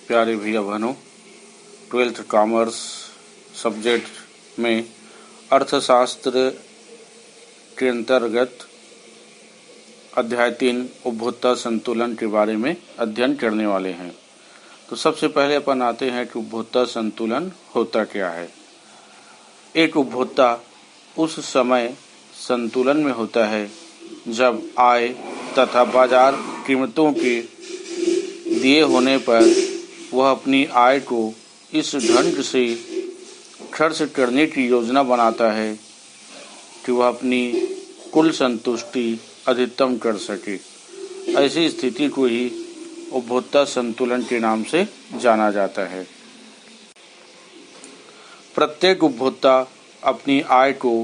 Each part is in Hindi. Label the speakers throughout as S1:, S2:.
S1: प्यारे भैया बहनों, 12th कॉमर्स सब्जेक्ट में अर्थशास्त्र के अंतर्गत अध्याय 3 उपभोक्ता संतुलन के बारे में अध्ययन करने वाले हैं। तो सबसे पहले अपन आते हैं कि उपभोक्ता संतुलन होता क्या है। एक उपभोक्ता उस समय संतुलन में होता है जब आय तथा बाजार कीमतों के दिए होने पर वह अपनी आय को इस ढंग से खर्च करने की योजना बनाता है कि वह अपनी कुल संतुष्टि अधिकतम कर सके। ऐसी स्थिति को ही उपभोक्ता संतुलन के नाम से जाना जाता है। प्रत्येक उपभोक्ता अपनी आय को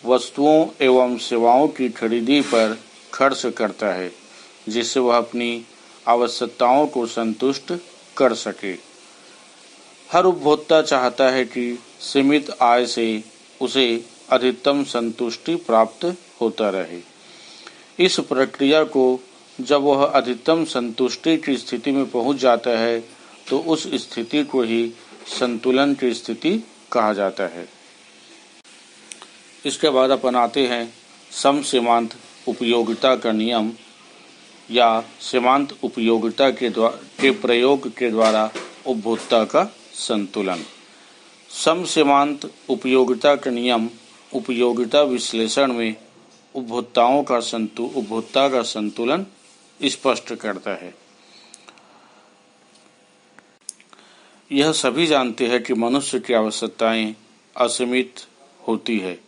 S1: वस्तुओं एवं सेवाओं की खरीदी पर खर्च करता है, जिससे वह अपनी आवश्यकताओं को संतुष्ट कर सके। हर उपभोक्ता चाहता है कि सीमित आय से उसे अधिकतम संतुष्टि प्राप्त होता रहे। इस प्रक्रिया को जब वह अधिकतम संतुष्टि की स्थिति में पहुंच जाता है तो उस स्थिति को ही संतुलन की स्थिति कहा जाता है। इसके बाद अपन आते हैं सम सीमांत उपयोगिता का नियम या सीमांत उपयोगिता के प्रयोग के द्वारा उपभोक्ता का संतुलन। सम सीमांत उपयोगिता का नियम उपयोगिता विश्लेषण में उपभोक्ता का संतुलन स्पष्ट करता है। यह सभी जानते हैं कि मनुष्य की आवश्यकताएं असीमित होती है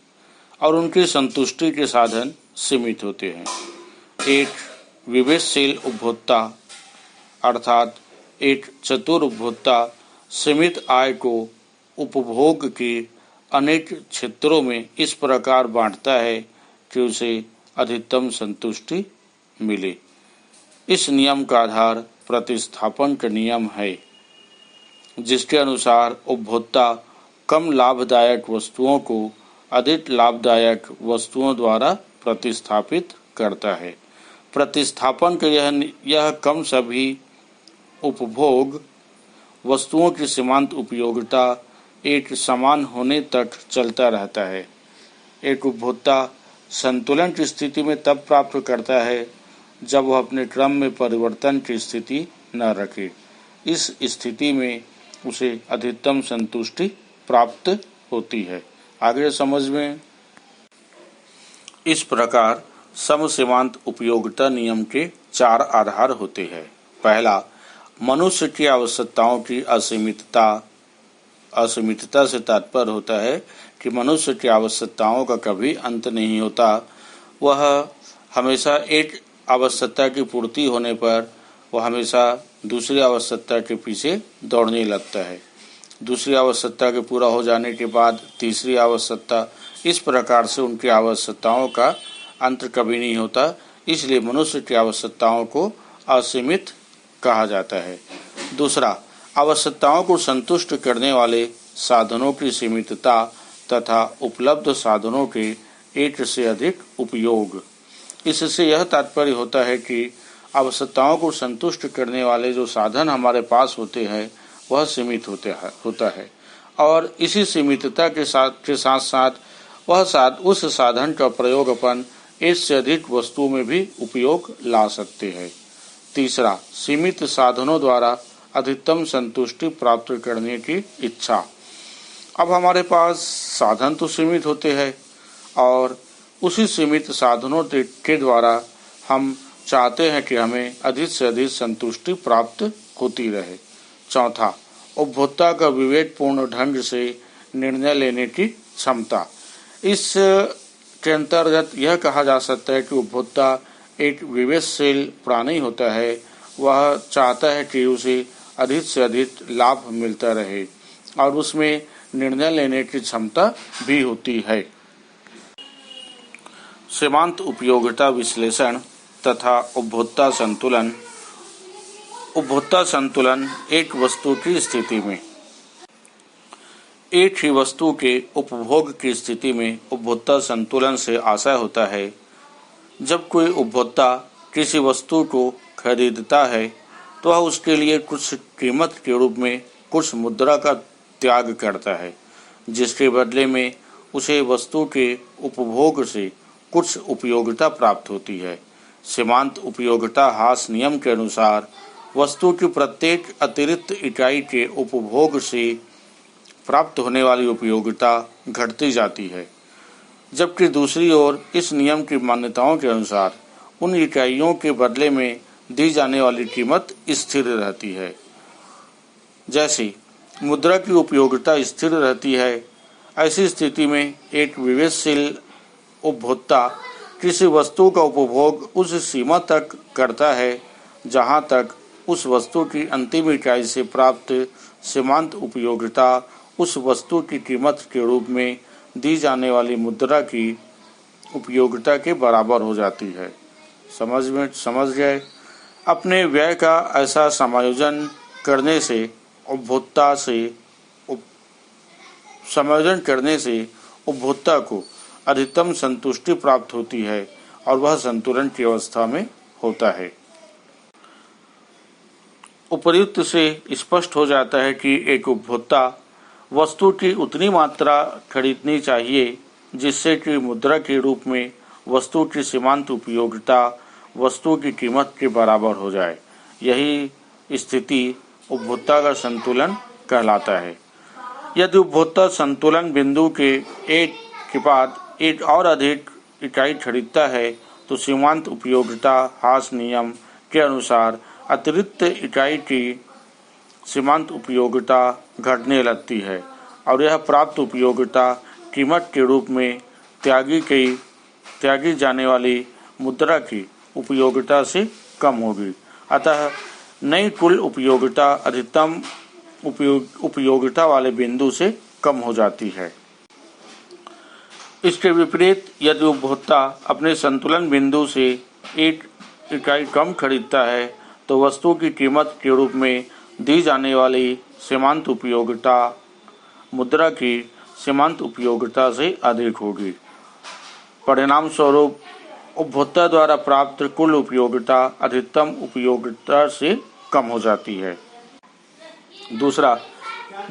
S1: और उनकी संतुष्टि के साधन सीमित होते हैं। एक विवेकशील उपभोक्ता अर्थात एक चतुर उपभोक्ता सीमित आय को उपभोग के अनेक क्षेत्रों में इस प्रकार बांटता है कि उसे अधिकतम संतुष्टि मिले। इस नियम का आधार प्रतिस्थापन का नियम है, जिसके अनुसार उपभोक्ता कम लाभदायक वस्तुओं को अधिक लाभदायक वस्तुओं द्वारा प्रतिस्थापित करता है। प्रतिस्थापन का यह कम सभी उपभोग वस्तुओं की सीमांत उपयोगिता एक समान होने तक चलता रहता है। एक उपभोक्ता संतुलन की स्थिति में तब प्राप्त करता है जब वह अपने क्रम में परिवर्तन की स्थिति न रखे। इस स्थिति में उसे अधिकतम संतुष्टि प्राप्त होती है। आगे समझ में। इस प्रकार सम सीमांत उपयोगिता नियम के 4 आधार होते हैं। पहला, मनुष्य की आवश्यकताओं की असीमितता से तात्पर्य होता है कि मनुष्य की आवश्यकताओं का कभी अंत नहीं होता। वह हमेशा एक आवश्यकता की पूर्ति होने पर वह हमेशा दूसरी आवश्यकता के पीछे दौड़ने लगता है। दूसरी आवश्यकता के पूरा हो जाने के बाद तीसरी आवश्यकता, इस प्रकार से उनकी आवश्यकताओं का अंत कभी नहीं होता। इसलिए मनुष्य की आवश्यकताओं को असीमित कहा जाता है। दूसरा, आवश्यकताओं को संतुष्ट करने वाले साधनों की सीमितता तथा उपलब्ध साधनों के एक से अधिक उपयोग। इससे यह तात्पर्य होता है कि आवश्यकताओं को संतुष्ट करने वाले जो साधन हमारे पास होते हैं वह सीमित होता है और इसी सीमितता के साथ उस साधन का प्रयोग अपन एक से अधिक वस्तुओं में भी उपयोग ला सकते हैं। तीसरा, सीमित साधनों द्वारा अधिकतम संतुष्टि प्राप्त करने की इच्छा। अब हमारे पास साधन तो सीमित होते हैं और उसी सीमित साधनों के द्वारा हम चाहते हैं कि हमें अधिक से अधिक संतुष्टि प्राप्त होती रहे। चौथा, उपभोक्ता का विवेकपूर्ण ढंग से निर्णय लेने की क्षमता। इस के अंतर्गत यह कहा जा सकता है कि उपभोक्ता एक विवेकशील प्राणी होता है। वह चाहता है कि उसे अधिक से अधिक लाभ मिलता रहे और उसमें निर्णय लेने की क्षमता भी होती है। सीमांत उपयोगिता विश्लेषण तथा उपभोक्ता संतुलन। उपभोक्ता संतुलन एक वस्तु की स्थिति में एक ही वस्तु के उपभोग की स्थिति में उपभोक्ता संतुलन से आशय होता है। जब कोई उपभोक्ता किसी वस्तु को खरीदता है तो तो वह उसके लिए कुछ कीमत के रूप में कुछ मुद्रा का त्याग करता है, जिसके बदले में उसे वस्तु के उपभोग से कुछ उपयोगिता प्राप्त होती है। सीमांत उपयोगिता हास नियम के अनुसार वस्तु की प्रत्येक अतिरिक्त इकाई के उपभोग से प्राप्त होने वाली उपयोगिता घटती जाती है, जबकि दूसरी ओर इस नियम की मान्यताओं के अनुसार उन इकाइयों के बदले में दी जाने वाली कीमत स्थिर रहती है। जैसे मुद्रा की उपयोगिता स्थिर रहती है, ऐसी स्थिति में एक विवेकशील उपभोक्ता किसी वस्तु का उपभोग उस सीमा तक करता है जहां तक उस वस्तु की अंतिम इकाई से प्राप्त सीमांत उपयोगिता उस वस्तु की कीमत के रूप में दी जाने वाली मुद्रा की उपयोगिता के बराबर हो जाती है। समझ गए? अपने व्यय का ऐसा समायोजन करने से उपभोक्ता को अधिकतम संतुष्टि प्राप्त होती है और वह संतुलन की अवस्था में होता है। उपर्युक्त से स्पष्ट हो जाता है कि एक उपभोक्ता वस्तु की उतनी मात्रा खरीदनी चाहिए जिससे कि मुद्रा के रूप में वस्तु की सीमांत उपयोगिता वस्तु की कीमत के बराबर हो जाए। यही स्थिति उपभोक्ता का संतुलन कहलाता है। यदि उपभोक्ता संतुलन बिंदु के एक के बाद एक और अधिक इकाई खरीदता है तो सीमांत उपयोगिता हास नियम के अनुसार अतिरिक्त इकाई की सीमांत उपयोगिता घटने लगती है और यह प्राप्त उपयोगिता कीमत के रूप में त्यागी जाने वाली मुद्रा की उपयोगिता से कम होगी। अतः नई कुल उपयोगिता अधिकतम उपयोगिता वाले बिंदु से कम हो जाती है। इसके विपरीत यदि उपभोक्ता अपने संतुलन बिंदु से एक इकाई कम खरीदता है तो वस्तु की कीमत के रूप में दी जाने वाली सीमांत उपयोगिता मुद्रा की सीमांत उपयोगिता से अधिक होगी। परिणाम स्वरूप उपभोक्ता द्वारा प्राप्त कुल उपयोगिता अधिकतम उपयोगिता से कम हो जाती है। दूसरा,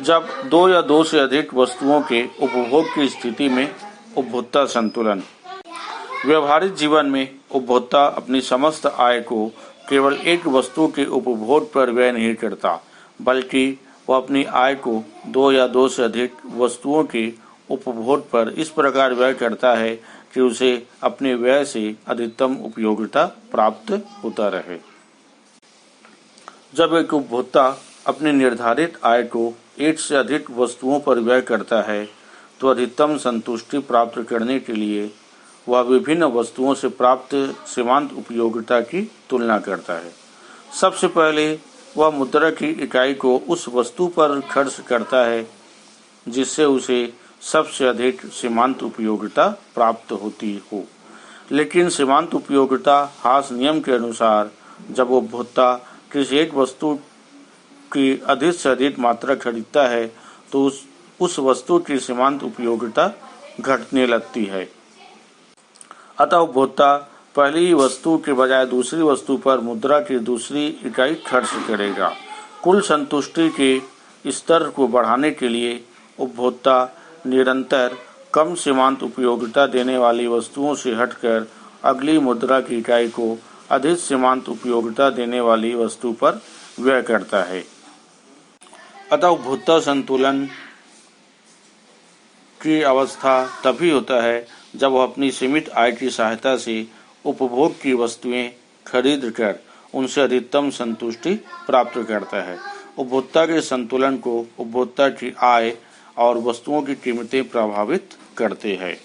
S1: जब दो या दो से अधिक वस्तुओं के उपभोग की स्थिति में उपभोक्ता संतुलन। व्यवहारिक जीवन में उपभोक्ता अपनी समस्त आय को केवल एक वस्तु के उपभोग पर व्यय नहीं करता, बल्कि वह अपनी आय को दो या दो से अधिक वस्तुओं के उपभोग पर इस प्रकार व्यय करता है कि उसे अपने व्यय से अधिकतम उपयोगिता प्राप्त होता रहे। जब एक उपभोक्ता अपनी निर्धारित आय को एक से अधिक वस्तुओं पर व्यय करता है तो अधिकतम संतुष्टि प्राप्त करने के लिए वह विभिन्न वस्तुओं से प्राप्त सीमांत उपयोगिता की तुलना करता है। सबसे पहले वह मुद्रा की इकाई को उस वस्तु पर खर्च करता है जिससे उसे सबसे अधिक सीमांत उपयोगिता प्राप्त होती हो। लेकिन सीमांत उपयोगिता हास नियम के अनुसार जब उपभोक्ता किसी एक वस्तु की अधिक से अधिक मात्रा खरीदता है तो उस वस्तु की सीमांत उपयोगिता घटने लगती है। अतः उपभोक्ता पहली वस्तु के बजाय दूसरी वस्तु पर मुद्रा की दूसरी इकाई खर्च करेगा। कुल संतुष्टि के स्तर को बढ़ाने के लिए उपभोक्ता निरंतर कम सीमांत उपयोगिता देने वाली वस्तुओं से हटकर अगली मुद्रा की इकाई को अधिक सीमांत उपयोगिता देने वाली वस्तु पर व्यय करता है। अतः उपभोक्ता संतुलन की अवस्था तभी होता है जब वह अपनी सीमित आय की सहायता से उपभोग की वस्तुएं खरीद कर उनसे अधिकतम संतुष्टि प्राप्त करता है। उपभोक्ता के संतुलन को उपभोक्ता की आय और वस्तुओं की कीमतें प्रभावित करते हैं।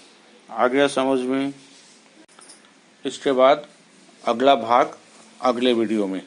S1: आ गया समझ में? इसके बाद अगला भाग अगले वीडियो में।